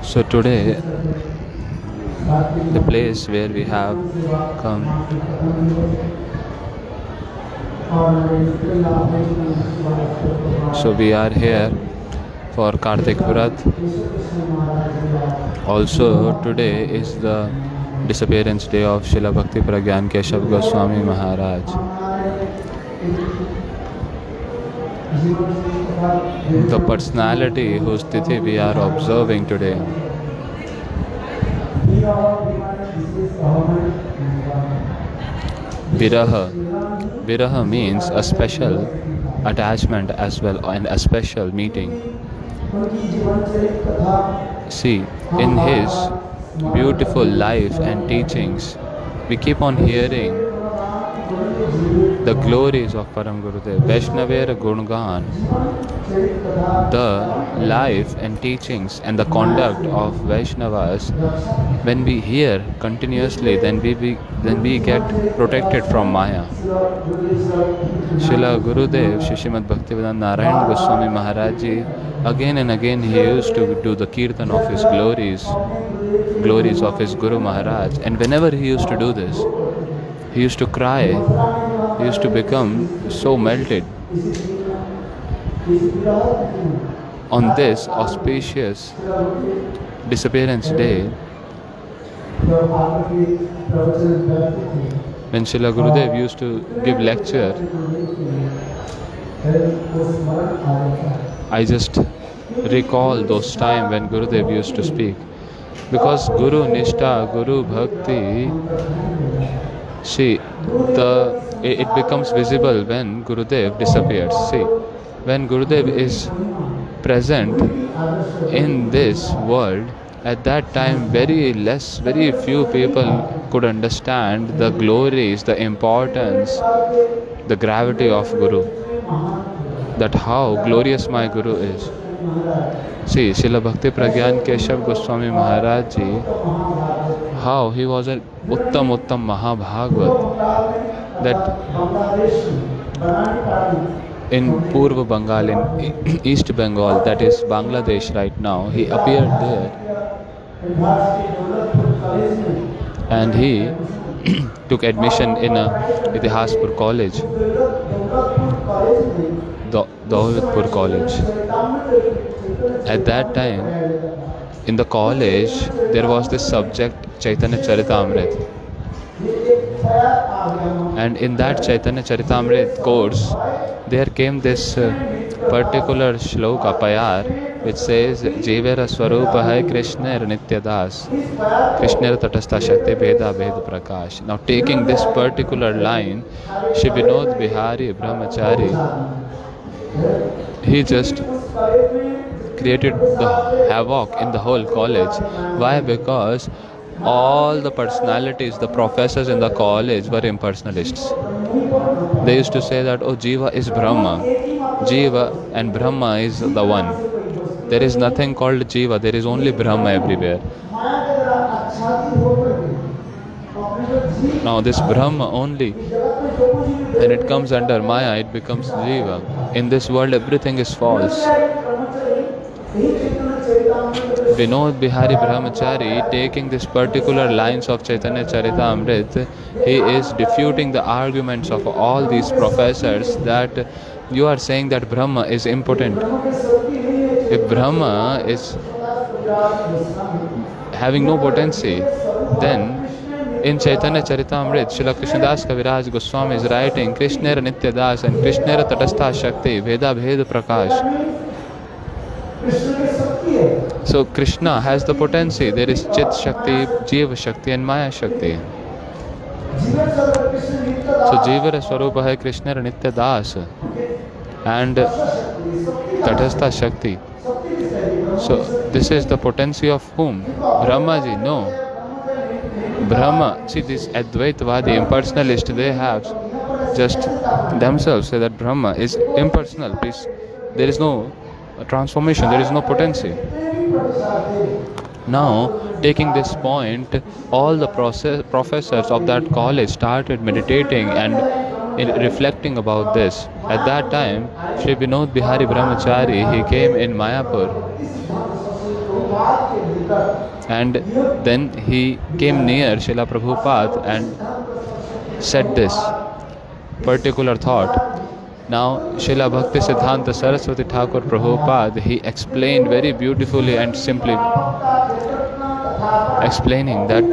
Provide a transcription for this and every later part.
So today, the place where we have come, so we are here for Kartik Vrat. Also today is the disappearance day of Srila Bhakti Pragyan Keshav Goswami Maharaj. The personality whose tithi we are observing today. Viraha. Viraha means a special attachment as well, and a special meeting. See, in his beautiful life and teachings, we keep on hearing the glories of Param Gurudev, Vaishnavera Gungan, the life and teachings and the conduct of Vaishnavas. When we hear continuously, then we get protected from Maya. Srila Gurudev, Srimad Bhaktivedanta Narayan Goswami Maharaj Ji, again and again he used to do the kirtan of his glories of his Guru Maharaj. And whenever he used to do this, he used to cry, he used to become so melted. On this auspicious disappearance day, when Srila Gurudev used to give lecture, I just recall those times when Gurudev used to speak. Because Guru Nishtha, Guru Bhakti, see, it becomes visible when Gurudev disappears. See, when Gurudev is present in this world, at that time very few people could understand the glories, the importance, the gravity of Guru, that how glorious my Guru is. See, Srila Bhakti Pragyan Keshav Goswami Maharaj Ji, how he was an Uttam Mahabhagavat, that in Purva Bengal, in East Bengal, that is Bangladesh right now, he appeared there and he took admission in a Itihaspur college, Dawlatpur college. At that time, in the college, there was this subject Chaitanya Charitamrit. And in that Chaitanya Charitamrit course, there came this particular shloka, payar, which says, Jivera Swarupa hai Krishna Nityadas, Krishna Tatastha Shakti Bheda Bhed Prakash. Now, taking this particular line, Shri Vinod Bihari Brahmachari, he just created the havoc in the whole college. Why? Because all the personalities, the professors in the college were impersonalists. They used to say that, oh, Jiva is Brahma. Jiva and Brahma is the one. There is nothing called Jiva, there is only Brahma everywhere. Now this Brahma only, when it comes under Maya, it becomes Jiva. In this world, everything is false. Vinod Bihari Brahmachari, taking this particular lines of Chaitanya Charitamrita, he is refuting the arguments of all these professors that you are saying that Brahma is impotent. If Brahma is having no potency, then in Chaitanya Charitamrita, Srila Krishnadas Kaviraj Goswami is writing, Krishnera Nityadas and Krishnera Tatastha Shakti, Veda Bheda Prakash. So Krishna has the potency. There is Chit Shakti, Jiva Shakti and Maya Shakti. So Jiva Swarupa hai Krishna Nitya Das and Tatastha Shakti. So this is the potency of whom? Brahmaji? No. Brahma, see this Advaitavadi, impersonalist, they have just themselves say that Brahma is impersonal. Please, there is no transformation, there is no potency. Now, taking this point, all the professors of that college started meditating and reflecting about this. At that time, Sri Vinod Bihari Brahmachari, he came in Mayapur. And then he came near Srila Prabhupada and said this particular thought. Now, Srila Bhakti Siddhanta Saraswati Thakur Prabhupada, he explained very beautifully and simply, explaining that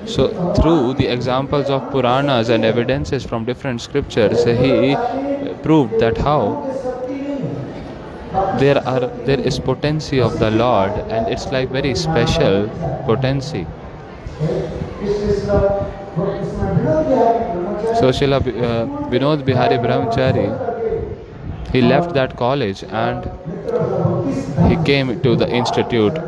so through the examples of Puranas and evidences from different scriptures, he proved that how there is potency of the Lord, and it's like very special potency. So Srila Vinod Bihari Brahmachari, he left that college and he came to the institute.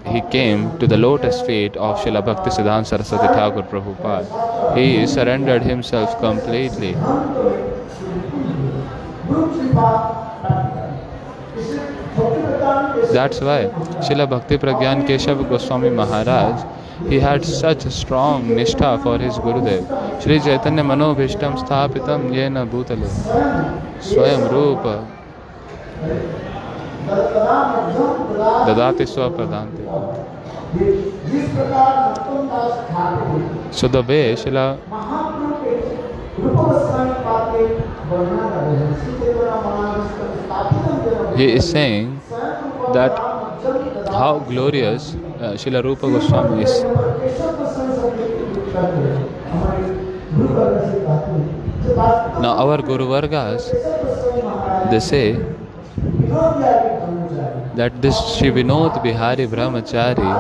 He came to the lotus feet of Srila Bhakti Siddhanta Saraswati Thakur Prabhupada. He surrendered himself completely. That's why Srila Bhakti Pragyan Keshav Goswami Maharaj, he had such a strong nishtha for his Gurudev. Shri Chaitanya Mano Bhishtam Sthapitam Yena Bhutale Swayam Rupa Dadati Swapradanti. So the way Srila he is saying that how glorious Srila Rupa Goswami is. Now our Guru Vargas, they say that this Sri Vinod Bihari Brahmachari,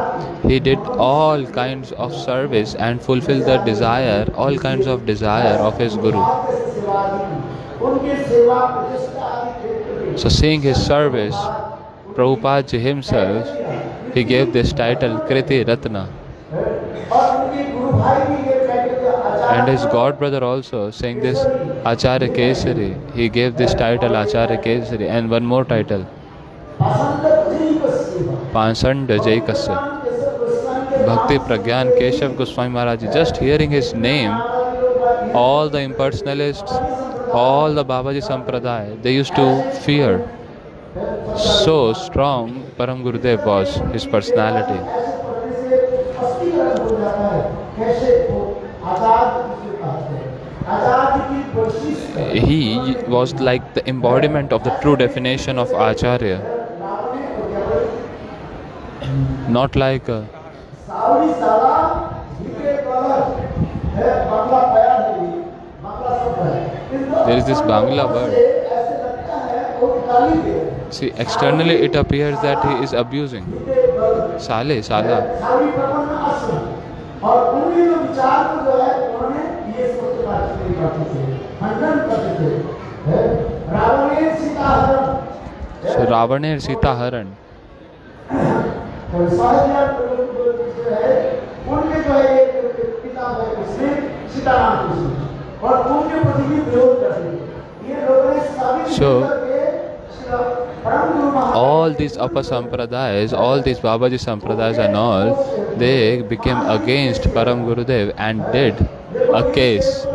he did all kinds of service and fulfilled the desire, all kinds of desire of his Guru. So seeing his service, Prabhupada ji himself, he gave this title Kriti Ratna. And his god brother also saying this Acharya Kesari, he gave this title Acharya Kesari and one more title Pansanda Jaikasya. Bhakti Pragyan Keshav Goswami Maharaj. Just hearing his name, all the impersonalists, all the Babaji Sampradaya, they used to fear. So strong Param Gurudev was, his personality. He was like the embodiment of the true definition of Acharya. Not like there is this Bangla word. See, externally it appears that he is abusing. Sale, Sala. और उनके जो विचार को जो है उन्होंने ये सोच करते थे, खंडन करते थे। रावणेर सीताहरण, So Ravaner Sita Haran. जो है उनके जो है एक किताब है उसमें सीताराम कृष्ण और उनके प्रति भी विरोध करते थे। ये लोगों ने सभी So मिलकर के परम Guru Maharaj all these upper sampradayas, all these Babaji sampradayas and all, they became against Param Gurudev and did a case,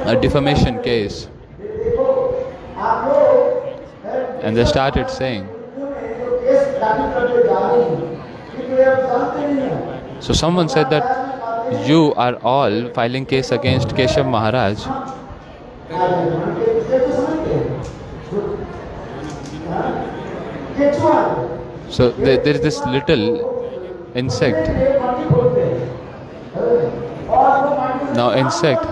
a defamation case. And they started saying, so someone said that you are all filing case against Keshav Maharaj. So there is this little insect. Now insect,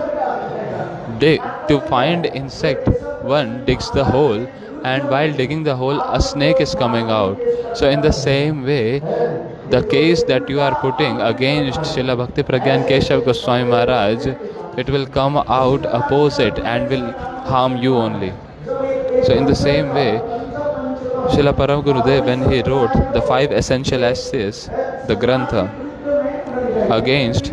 to find insect, one digs the hole, and while digging the hole a snake is coming out. So in the same way, the case that you are putting against Srila Bhakti Pragyan Keshav Goswami Maharaj, it will come out opposite and will harm you only. So in the same way, Srila Param Gurudev, when he wrote the 5 essential essays, the Grantha, against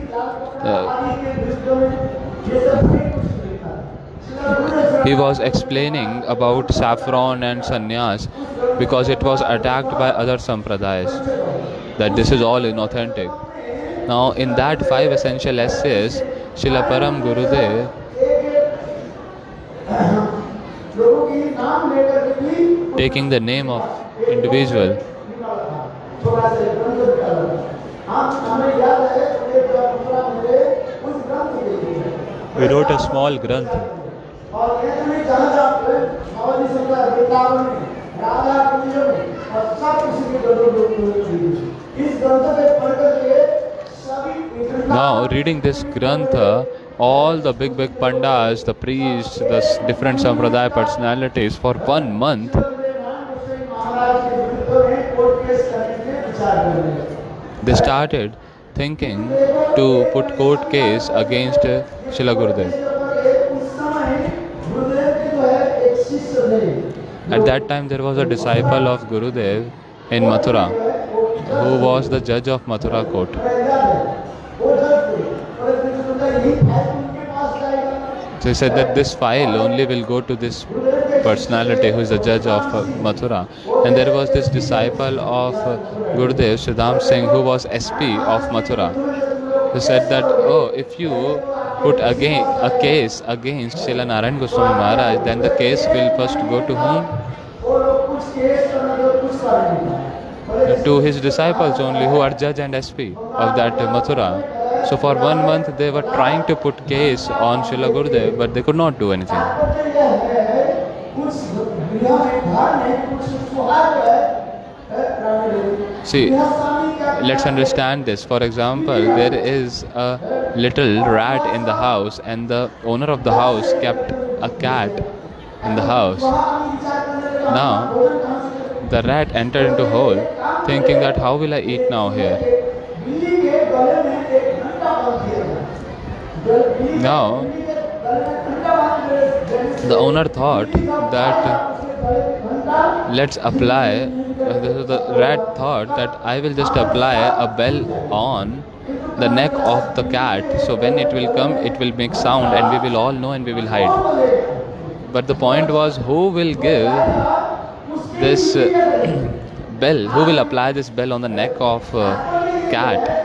he was explaining about saffron and sannyas because it was attacked by other sampradayas, that this is all inauthentic. Now in that 5 essential essays, Srila Param Gurudev taking the name of individual, we wrote a small Grantha. Now reading this Grantha, all the big pandas, the priests, the different sampradaya personalities, for 1 month they started thinking to put court case against Srila Gurudev. At that time there was a disciple of Gurudev in Mathura who was the judge of Mathura court. So he said that this file only will go to this personality who is the judge of Mathura. And there was this disciple of Gurudev, Siddham Singh, who was SP of Mathura. He said that, oh, if you put again a case against Srila Narayan Goswami Maharaj, then the case will first go to whom? To his disciples only, who are judge and SP of that Mathura. So for 1 month they were trying to put case on Srila Gurudev, but they could not do anything. See, let's understand this. For example, there is a little rat in the house and the owner of the house kept a cat in the house. Now, the rat entered into a hole thinking that how will I eat now here? Now, the owner thought that let's apply, the rat thought that I will just apply a bell on the neck of the cat, so when it will come it will make sound and we will all know and we will hide. But the point was, who will give this bell, who will apply this bell on the neck of cat?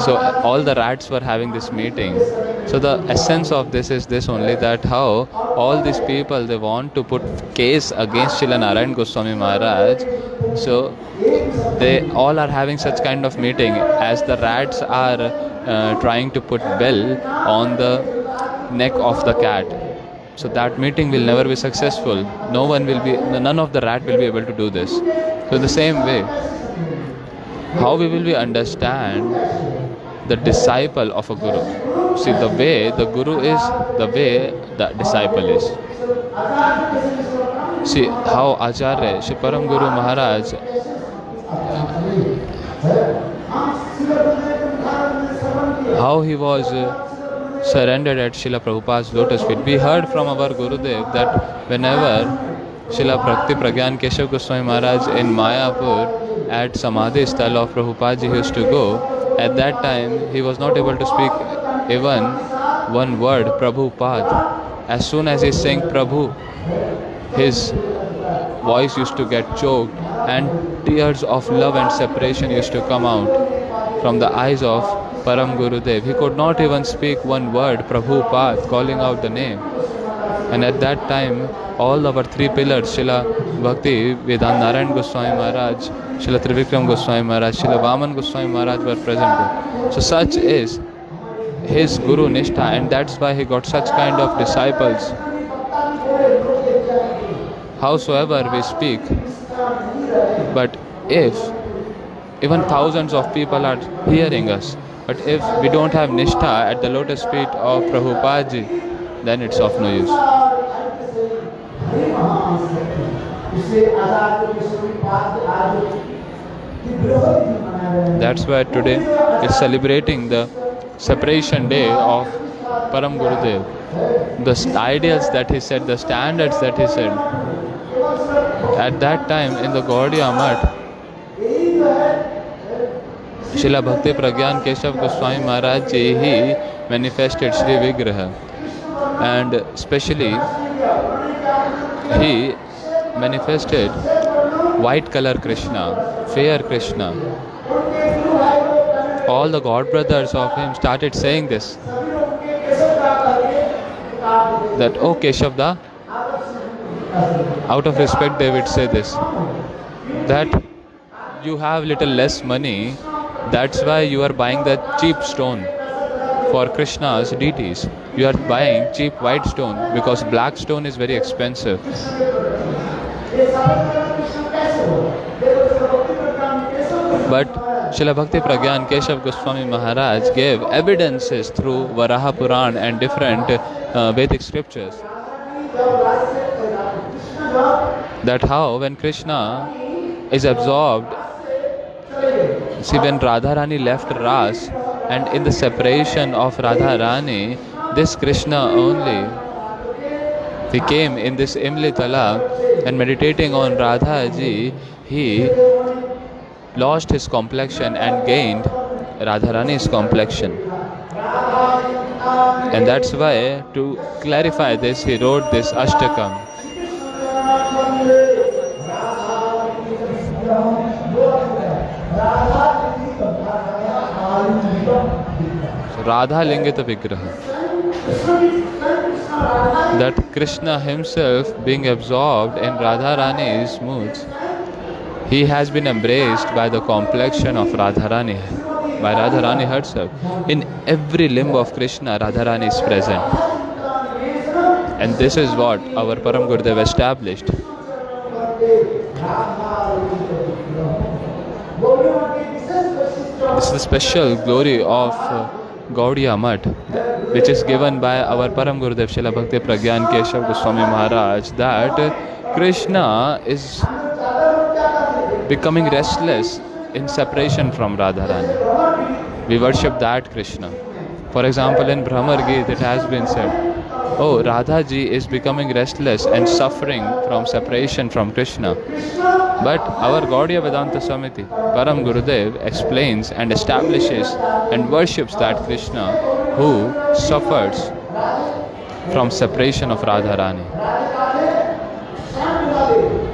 So all the rats were having this meeting. So the essence of this is this only, that how all these people, they want to put case against Srila Narayan Goswami Maharaj. So they all are having such kind of meeting as the rats are trying to put bell on the neck of the cat. So that meeting will never be successful. None of the rat will be able to do this. So the same way, how we will understand the disciple of a guru? See, the way the guru is, the way the disciple is. See how Acharya, Shri Param Guru Maharaj, how he was surrendered at Srila Prabhupada's lotus feet. We heard from our Gurudev that whenever Srila Bhakti Pragyan Keshav Goswami Maharaj in Mayapur at Samadhi Sthal of Prabhupada ji used to go, at that time he was not able to speak even one word, Prabhupada. As soon as he sang Prabhu, his voice used to get choked and tears of love and separation used to come out from the eyes of Param Gurudev. He could not even speak one word, Prabhupada, calling out the name. And at that time, all our three pillars, Srila Bhakti Vedanta Narayan Goswami Maharaj, Srila Trivikram Goswami Maharaj, Srila Vaman Goswami Maharaj were present. So such is his Guru Nishtha, and that's why he got such kind of disciples. Howsoever we speak, but if even thousands of people are hearing us, but if we don't have Nishtha at the lotus feet of Prabhupada ji, then it's of no use. That's why today is celebrating the separation day of Param Gurudev. The ideals that he set, the standards that he set, at that time in the Gaudiya Math, Srila Bhakti Pragyan Keshav Goswami Maharaj ji he manifested Shri Vigraha, and especially he manifested white color Krishna, fair Krishna. All the god brothers of him started saying this, that oh Keshavda, out of respect they would say this, that you have little less money, that's why you are buying the cheap stone for Krishna's deities. You are buying cheap white stone because black stone is very expensive. But Srila Bhakti Pragyan Keshav Goswami Maharaj gave evidences through Varaha Puran and different Vedic scriptures that how when Krishna is absorbed, see when Radharani left Ras, and in the separation of Radharani, this Krishna only became in this Imli Talab, and meditating on Radha ji, he lost his complexion and gained Radharani's complexion. And that's why, to clarify this, he wrote this Ashtakam. So, Radha Lingita Vigraha. That Krishna himself being absorbed in Radharani's moods, he has been embraced by the complexion of Radharani, by Radharani herself. In every limb of Krishna, Radharani is present. And this is what our Param Gurudev established. This is the special glory of Gaudiya Math, which is given by our Param Gurudev Srila Bhakti Pragyan Keshav Goswami Maharaj, that Krishna is becoming restless in separation from Radharani. We worship that Krishna. For example, in Brahmar Geet it has been said, oh, Radha ji is becoming restless and suffering from separation from Krishna. But our Gaudiya Vedanta Samiti, Param Gurudev, explains and establishes and worships that Krishna who suffers from separation of Radharani.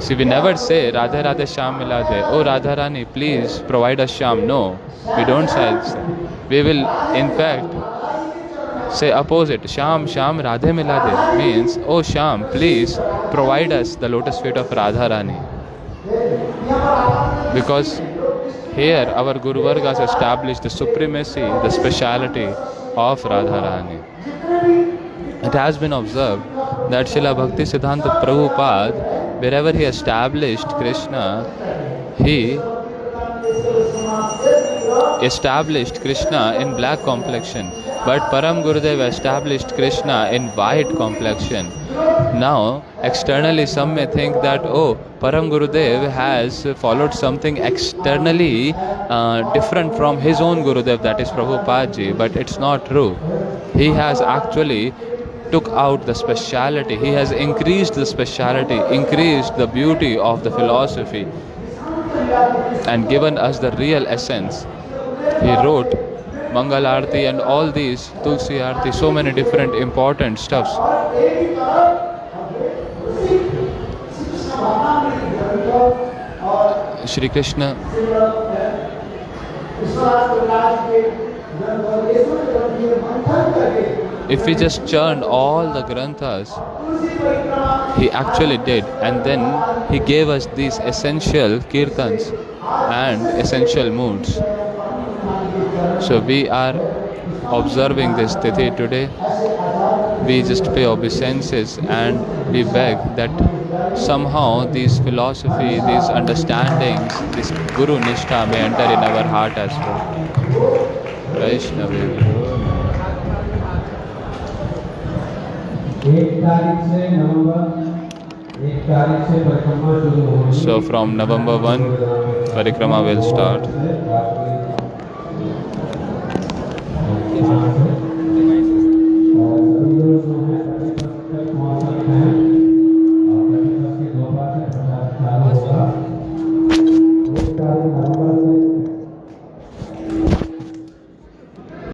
See, we never say Radhe Radhe Shyam Milade, oh Radharani, please provide us Shyam. No, we don't say this. We will in fact say opposite. Shyam Shyam Radhe Milade means, oh Shyam, please provide us the lotus feet of Radharani. Because here our Guru Vargas established the supremacy, the speciality of Radharani. It has been observed that Srila Bhakti Siddhanta Prabhupada, wherever he established Krishna, he established Krishna in black complexion, but Param Gurudev established Krishna in white complexion. Now, externally, some may think that, oh, Param Gurudev has followed something externally different from his own Gurudev, that is Prabhupada ji, but it's not true. He has actually took out the speciality, he has increased the speciality, increased the beauty of the philosophy, and given us the real essence. He wrote Mangal Arti and all these, Tulsi Arti, so many different important stuffs. Shri Krishna if we just churned all the granthas, he actually did, and then he gave us these essential kirtans and essential moods. So we are observing this tithi today. We just pay obeisances and we beg that somehow these philosophy, these understandings, this Guru Nishtha may enter in our heart as well. Vaishnavi. So from November 1, Parikrama will start.